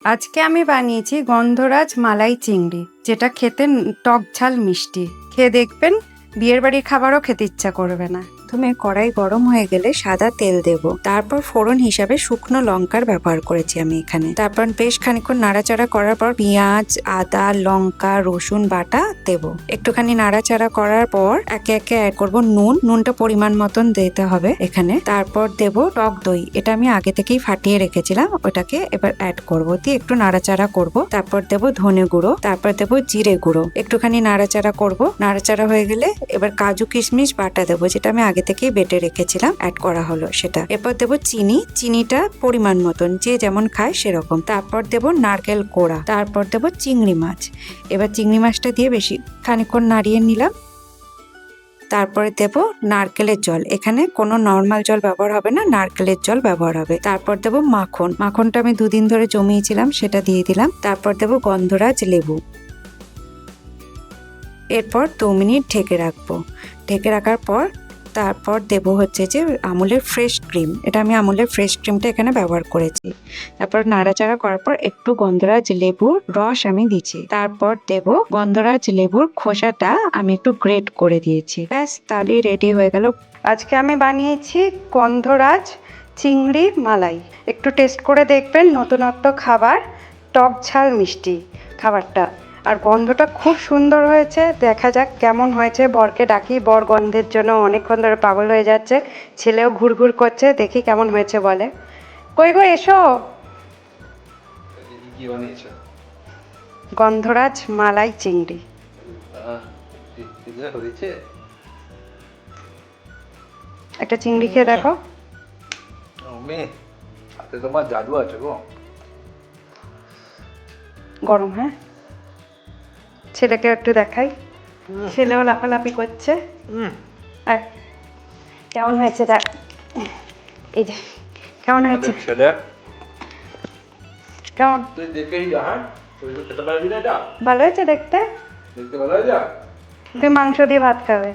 আজকে আমি বানিয়েছি গন্ধরাজ মালাই চিংড়ি, যেটা খেতে টক ঝাল মিষ্টি। খেয়ে দেখবেন, বিয়ের বাড়ির খাবারও খেতে ইচ্ছা করবে না। প্রথমে কড়াই গরম হয়ে গেলে সাদা তেল দেব, তারপর ফোড়ন হিসাবে শুকনো লঙ্কার ব্যবহার করেছি আমি এখানে। তারপর বেশ খানিকক্ষণ নাড়াচাড়া করার পর পেঁয়াজ, আদা, লঙ্কা, রসুন বাটা দেব। একটুখানি নাড়াচাড়া করার পর একে একে অ্যাড করব নুনটা পরিমাণ মতন দিতে হবে এখানে। তারপর দেব টক দই, এটা আমি আগে থেকেই ফাটিয়ে রেখেছিলাম, ওটাকে এবার অ্যাড করব, দিয়ে একটু নাড়াচাড়া করব। তারপর দেব ধনে গুঁড়ো, তারপর দেব জিরে গুঁড়ো, একটুখানি নাড়াচাড়া করব। নাড়াচাড়া হয়ে গেলে এবার কাজু কিশমিশ বাটা দেবো, যেটা আমি আগে থেকেই বেটে রেখেছিলাম, অ্যাড করা হলো সেটা। এরপর দেবো চিনিটা পরিমাণ মতন, যে যেমন খায় সেরকম। তারপর দেব নারকেল কোড়া, তারপর দেব চিংড়ি মাছ। এবার চিংড়ি মাছটা দিয়ে বেশি খানিকক্ষণ নাড়িয়ে নিলাম। তারপরে দেব নারকেলের জল, এখানে কোনো নর্মাল জল ব্যবহার হবে না, নারকেলের জল ব্যবহার হবে। তারপর দেব মাখনটা আমি দুদিন ধরে জমিয়েছিলাম, সেটা দিয়ে দিলাম। তারপর দেব গন্ধরাজ লেবু। এরপর 2 মিনিট ঢেকে রাখবো। ঢেকে রাখার পর তারপর দেব হচ্ছে যে আমুলের ফ্রেশ ক্রিম, এটা আমি আমুলের ফ্রেশ ক্রিমটা এখানে ব্যবহার করেছি। তারপর নাড়াচাড়া করার পর একটু গন্ধরাজ লেবুর রস আমি দিচ্ছি। তারপর দেব গন্ধরাজ লেবুর খোসাটা আমি একটু গ্রেট করে দিয়েছি। ব্যাস, তাহলেই রেডি হয়ে গেল। আজকে আমি বানিয়েছি গন্ধরাজ চিংড়ি মালাই। একটু টেস্ট করে দেখবেন, নতুনত্ব খাবার, টক ঝাল মিষ্টি খাবারটা। আর গন্ধটা খুব সুন্দর হয়েছে, দেখা যাক কেমন হয়েছে। বরকে ডাকি, বর গন্ধের জন্য অনেকক্ষণ ধরে পাগল হয়ে যাচ্ছে, ছেলেও ঘুরঘুর করছে, দেখি কেমন হয়েছে বলে। কই গো, এসো। গন্ধরাজ মালাই চিংড়ি। একটা চিংড়ি খেয়ে দেখো। হাতে তোমার জাদু আছে গো। গরম, হ্যাঁ। ছেলেকে একটু দেখাই, ছেলেও লাফালাফি করছে। আর কেমন হয়েছে দেখ, এই যে কেমন হয়েছে, ছেলে কেমন? তুই দেখেই যা। হ্যাঁ, তুই তো খেতে পারবি না এটা। ভালো হয়েছে দেখতে। দেখতে ভালো হয়েছে। তুই মাংস দিয়ে ভাত খাবে।